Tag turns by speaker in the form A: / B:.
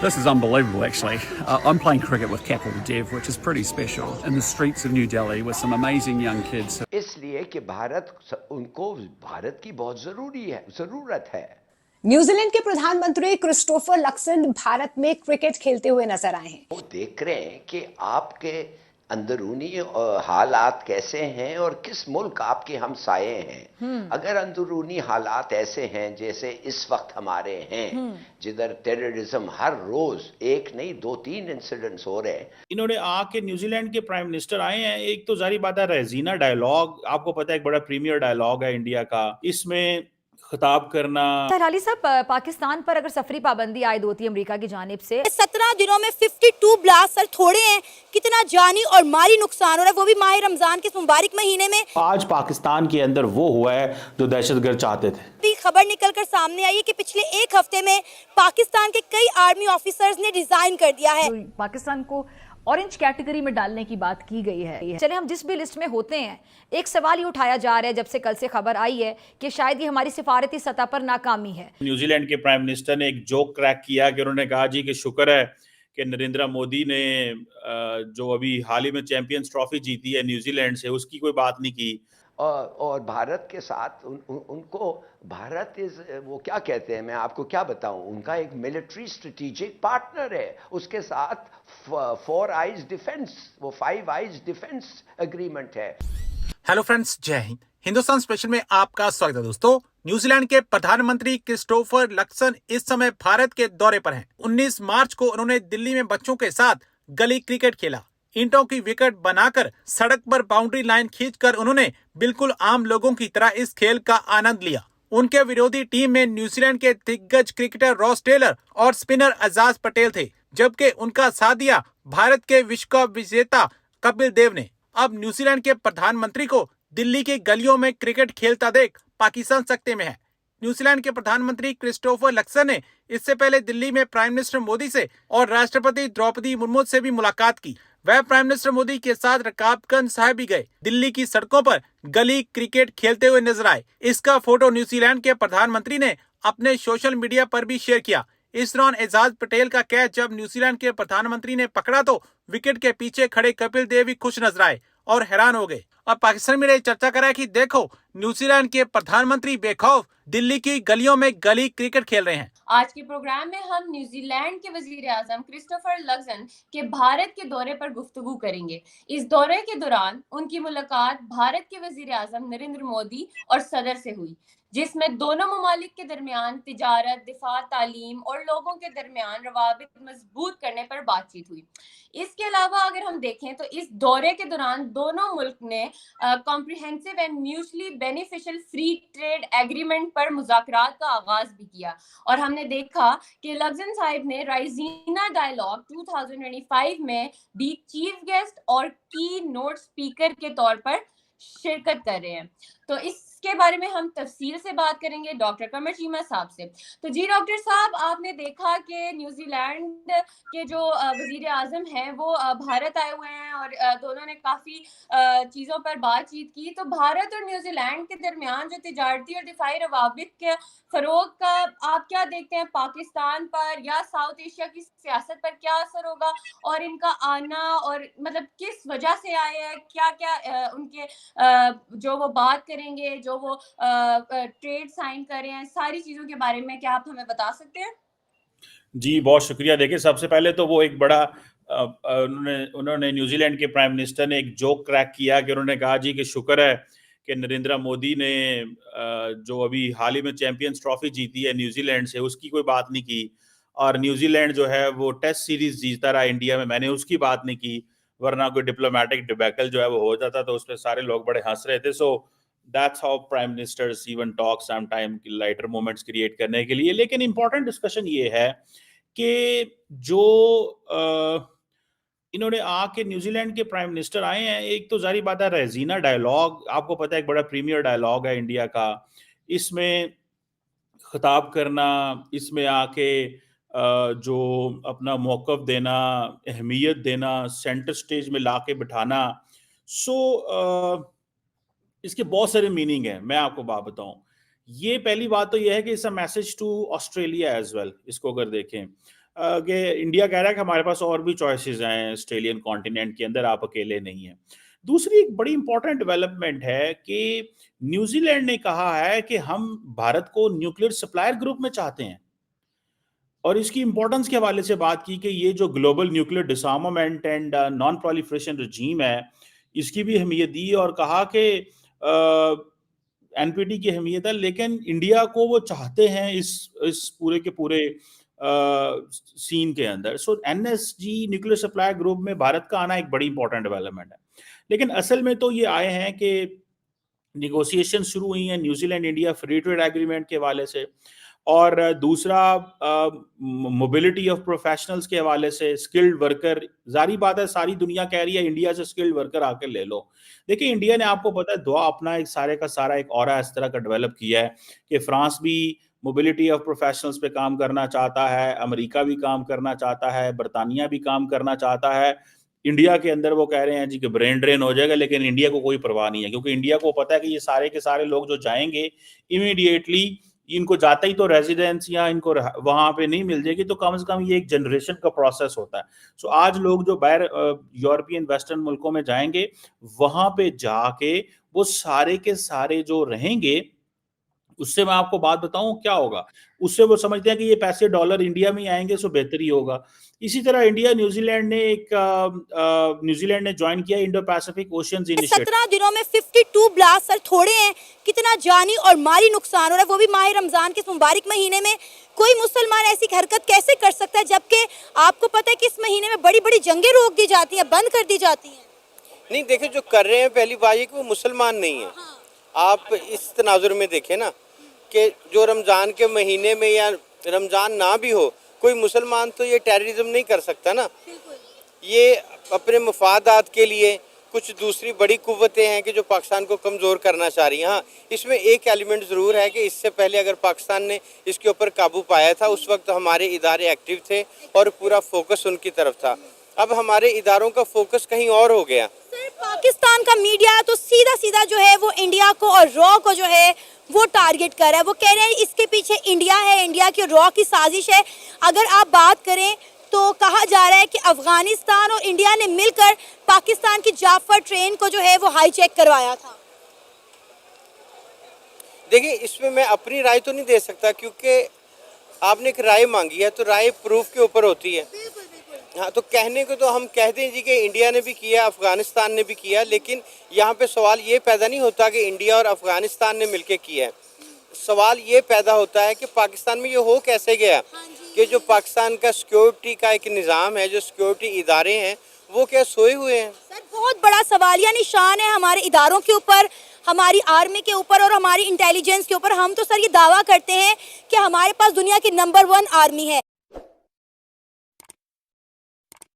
A: This is unbelievable, actually. I'm playing cricket with Kapil Dev, which is pretty special, in the streets of New Delhi with some amazing young kids.
B: इसलिए कि उनको भारत की बहुत जरूरत है।
C: New Zealand के प्रधानमंत्री क्रिस्टोफर लक्सन भारत में क्रिकेट खेलते हुए नजर आए हैं।
B: वो देख रहे हैं कि आपके अंदरूनी हालात कैसे हैं और किस मुल्क आपके हमसाये हैं। अगर अंदरूनी हालात ऐसे हैं जैसे इस वक्त हमारे हैं, जिधर टेररिज्म हर रोज एक नहीं 2-3 इंसिडेंट्स हो रहे हैं।
D: इन्होंने आके न्यूजीलैंड के प्राइम मिनिस्टर आए हैं। एक तो जारी बात है रेजीना डायलॉग, आपको पता है एक बड़ा प्रीमियर डायलॉग है इंडिया का, इसमें खिताब करना।
E: सहलाली साहब, पाकिस्तान पर अगर सफरी पाबंदी आयद होती है अमेरिका की जानिब से,
F: 17 दिनों में 52 ब्लास्ट सर थोड़े हैं, कितना जानी और माली नुकसान हो रहा है, वो भी माह रमजान के मुबारक महीने में।
D: आज पाकिस्तान के अंदर वो हुआ है जो दहशतगर्द चाहते थे।
F: खबर निकलकर सामने आई है कि पिछले एक हफ्ते में पाकिस्तान के कई आर्मी ऑफिसर्स ने रिजाइन कर दिया है।
E: पाकिस्तान को ऑरेंज कैटेगरी में डालने की बात की गई है। चले हम जिस भी लिस्ट में होते हैं, एक सवाल ही उठाया जा रहा है जब से कल से खबर आई है कि शायद ये हमारी सिफारती सतह पर नाकामी है।
D: न्यूजीलैंड के प्राइम मिनिस्टर ने एक जोक क्रैक किया कि उन्होंने कहा जी कि शुक्र है कि नरेंद्र मोदी ने जो अभी हाल ही में चैंपियंस ट्रॉफी जीती है न्यूजीलैंड से, उसकी कोई बात नहीं की।
B: और भारत के साथ उनको भारत वो क्या कहते हैं, मैं आपको क्या बताऊं, उनका एक मिलिट्री स्ट्रेटेजिक पार्टनर है। उसके साथ 4 आइज डिफेंस, वो 5 आइज डिफेंस एग्रीमेंट है।
G: हेलो फ्रेंड्स, जय हिंद। हिंदुस्तान स्पेशल में आपका स्वागत है दोस्तों। न्यूजीलैंड के प्रधानमंत्री क्रिस्टोफर लक्सन इस समय भारत के दौरे पर हैं। 19 मार्च को उन्होंने दिल्ली में बच्चों के साथ गली क्रिकेट खेला। ईंटों की विकेट बनाकर सड़क पर बाउंड्री लाइन खींचकर उन्होंने बिल्कुल आम लोगों की तरह इस खेल का आनंद लिया। उनके विरोधी टीम में न्यूजीलैंड के दिग्गज क्रिकेटर रॉस टेलर और स्पिनर अजाज पटेल थे, जबकि उनका साथ दिया भारत के विश्व कप विजेता कपिल देव ने। अब न्यूजीलैंड के प्रधानमंत्री को दिल्ली की गलियों में क्रिकेट खेलता देख पाकिस्तान सख्ते में है। न्यूजीलैंड के प्रधानमंत्री क्रिस्टोफर लक्सन ने इससे पहले दिल्ली में प्राइम मिनिस्टर मोदी से और राष्ट्रपति द्रौपदी मुर्मू से भी मुलाकात की। वह प्राइम मिनिस्टर मोदी के साथ रकाबगंज साहिब भी गए। दिल्ली की सड़कों पर गली क्रिकेट खेलते हुए नजर आए। इसका फोटो न्यूजीलैंड के प्रधानमंत्री ने अपने सोशल मीडिया पर भी शेयर किया। इस दौरान एजाज पटेल का कैच जब न्यूजीलैंड के प्रधानमंत्री ने पकड़ा तो विकेट के पीछे खड़े कपिल देव भी खुश नजर आए और हैरान हो गए। अब पाकिस्तान में चर्चा करा कि देखो, न्यूजीलैंड के प्रधानमंत्री बेखौफ दिल्ली की गलियों में गली क्रिकेट खेल रहे हैं।
H: आज के प्रोग्राम में हम न्यूजीलैंड के वजीर आजम क्रिस्टोफर लक्सन के भारत के दौरे पर गुफ्तगू करेंगे। इस दौरे के दौरान उनकी मुलाकात भारत के वजीर आजम नरेंद्र मोदी और सदर से हुई, जिसमें दोनों ममालिक के दरमियान तिजारत, दिफा, तालीम और लोगों के दरमियान रवाबित मजबूत करने पर बातचीत हुई। इसके अलावा अगर हम देखें तो इस दौरे के दौरान दोनों मुल्क ने comprehensive and mutually beneficial free trade agreement पर मुज़ाकरात का आगाज भी किया। और हमने देखा कि लक्सन साहिब ने राइजीना डायलॉग 2025 में भी चीफ गेस्ट और की नोट स्पीकर के तौर पर शिरकत कर रहे हैं। तो इसके बारे में हम तफसील से बात करेंगे डॉक्टर कमर चीमा साहब से। तो जी डॉक्टर साहब, आपने देखा कि न्यूजीलैंड के जो वजीर आजम हैं वो भारत आए हुए हैं और दोनों ने काफ़ी चीज़ों पर बातचीत की। तो भारत और न्यूजीलैंड के दरमियान जो तिजारती और दिफाई रवाबित के फ़रोग का आप क्या देखते हैं, पाकिस्तान पर या साउथ एशिया की सियासत पर क्या असर होगा, और इनका आना और मतलब किस वजह से आए हैं, क्या क्या उनके जो वो बात करेंगे, जो वो ट्रेड साइन कर रहे हैं, सारी चीज़ों के बारे में क्या आप हमें बता सकते हैं?
D: जी बहुत शुक्रिया। देखिए, सबसे पहले तो वो एक बड़ा उन्होंने न्यूजीलैंड के प्राइम मिनिस्टर ने एक जोक क्रैक किया कि उन्होंने कहा जी कि शुक्र है कि नरेंद्र मोदी ने जो अभी हाल ही में चैंपियंस ट्रॉफी जीती है न्यूजीलैंड से, उसकी कोई बात नहीं की। और न्यूजीलैंड जो है वो टेस्ट सीरीज जीतता रहा इंडिया में, मैंने उसकी बात नहीं की, वरना कोई डिप्लोमेटिक डिबैकल जो है वो हो जाता, तो उस पर सारे लोग बड़े हंस रहे थे। So that's how prime ministers even talk some time, lighter moments create करने के लिए। लेकिन इंपॉर्टेंट डिस्कशन ये है कि जो इन्होंने आके न्यूजीलैंड के प्राइम मिनिस्टर आए हैं, एक तो जारी बात है रेजीना डायलॉग, आपको पता है एक बड़ा प्रीमियर डायलॉग है इंडिया का, इसमें खिताब करना, इसमें आके जो अपना मौक़िफ़ देना, अहमियत देना, सेंटर स्टेज में ला के बिठाना। सो इसके बहुत सारे मीनिंग हैं। मैं आपको बात बताऊं, ये पहली बात तो ये है कि it's a message to Australia as well. इसको अगर देखें कि इंडिया कह रहा है कि हमारे पास और भी चॉइसेस हैं ऑस्ट्रेलियन कॉन्टिनेंट के अंदर, आप अकेले नहीं हैं। दूसरी एक बड़ी इंपॉर्टेंट डेवलपमेंट है कि न्यूजीलैंड ने कहा है कि हम भारत को न्यूक्लियर सप्लायर ग्रुप में चाहते हैं, और इसकी इंपॉर्टेंस के हवाले से बात की कि ये जो global nuclear disarmament and non proliferation regime है, इसकी भी अहमियत दी और कहा कि एनपीटी की अहमियत है, लेकिन इंडिया को वो चाहते हैं इस पूरे के पूरे सीन के अंदर। सो एनएसजी न्यूक्लियर सप्लाई ग्रुप में भारत का आना एक बड़ी इंपॉर्टेंट डेवलपमेंट है। लेकिन असल में तो ये आए हैं कि निगोशिएशन शुरू हुई हैं New Zealand India free trade agreement के हवाले से, और दूसरा मोबिलिटी ऑफ प्रोफेशनल्स के हवाले से, स्किल्ड वर्कर। जारी बात है सारी दुनिया कह रही है इंडिया से स्किल्ड वर्कर आकर ले लो। देखिए इंडिया ने, आपको पता है, दुआ अपना एक सारे का सारा एक ऑरा इस तरह का डेवलप किया है कि फ्रांस भी मोबिलिटी ऑफ प्रोफेशनल्स पे काम करना चाहता है, अमेरिका भी काम करना चाहता है, बरतानिया भी काम करना चाहता है। इंडिया के अंदर वो कह रहे हैं जी कि ब्रेन ड्रेन हो जाएगा, लेकिन इंडिया को कोई परवाह नहीं है, क्योंकि इंडिया को पता है कि ये सारे के सारे लोग जो जाएंगे इमीडिएटली, इनको जाते ही तो रेजिडेंस या इनको वहां पे नहीं मिल जाएगी, तो कम से कम ये एक जनरेशन का प्रोसेस होता है। सो आज लोग जो बाहर यूरोपियन वेस्टर्न मुल्कों में जाएंगे, वहां पे जाके वो सारे के सारे जो रहेंगे, उससे मैं आपको बात बताऊं क्या होगा, उससे वो समझते हैं कि ये पैसे डॉलर इंडिया में आएंगे, सो बेहतर ही होगा। इसी तरह इंडिया न्यूजीलैंड ने ज्वाइन किया इंडो पैसिफिक ओशियंस इनिशिएटिव।
F: 17 दिनों में 52 ब्लास्ट सर थोड़े हैं, कितना जानी और माली नुकसान हो रहा है, वो भी माह रमजान के मुबारक महीने में। कोई मुसलमान ऐसी हरकत कैसे कर सकता है, जबकि आपको पता है कि इस महीने में बड़ी बड़ी जंगें रोक दी जाती हैं, बंद कर दी जाती हैं।
I: नहीं देखिए, जो कर रहे हैं पहली बात ये कि वो मुसलमान नहीं है। आप इस तनाजुर में देखें ना कि जो रमज़ान के महीने में या रमज़ान ना भी हो, कोई मुसलमान तो ये टेररिज्म नहीं कर सकता ना। ये अपने मफादात के लिए कुछ दूसरी बड़ी कुव्वतें हैं कि जो पाकिस्तान को कमज़ोर करना चाह रही हैं। हाँ, इसमें एक एलिमेंट ज़रूर है कि इससे पहले अगर पाकिस्तान ने इसके ऊपर काबू पाया था, उस वक्त हमारे इदारे एक्टिव थे और पूरा फोकस उनकी तरफ था। अब हमारे इदारों का फोकस कहीं और हो गया।
F: सर पाकिस्तान का मीडिया तो सीधा सीधा जो है वो इंडिया को और रॉ को जो है वो टारगेट कर रहा है। वो कह रहे हैं इसके पीछे इंडिया है, इंडिया की रॉ की साजिश है। अगर आप बात करें तो कहा जा रहा है कि अफगानिस्तान और इंडिया ने मिलकर पाकिस्तान की जाफर ट्रेन को जो है वो हाईजैक करवाया था।
I: देखिए, इसमें मैं अपनी राय तो नहीं दे सकता, क्योंकि आपने एक राय मांगी है तो राय प्रूफ के ऊपर होती है। हाँ, तो कहने को तो हम कहते हैं जी कि इंडिया ने भी किया, अफगानिस्तान ने भी किया, लेकिन यहाँ पे सवाल ये पैदा नहीं होता कि इंडिया और अफगानिस्तान ने मिलके किया है। सवाल ये पैदा होता है कि पाकिस्तान में ये हो कैसे गया कि जो पाकिस्तान का सिक्योरिटी का एक निज़ाम है, जो सिक्योरिटी इदारे हैं, वो क्या सोए हुए हैं।
F: सर बहुत बड़ा सवालिया निशान है हमारे इदारों के ऊपर, हमारी आर्मी के ऊपर और हमारी इंटेलिजेंस के ऊपर। हम तो सर ये दावा करते हैं कि हमारे पास दुनिया की नंबर 1 आर्मी है।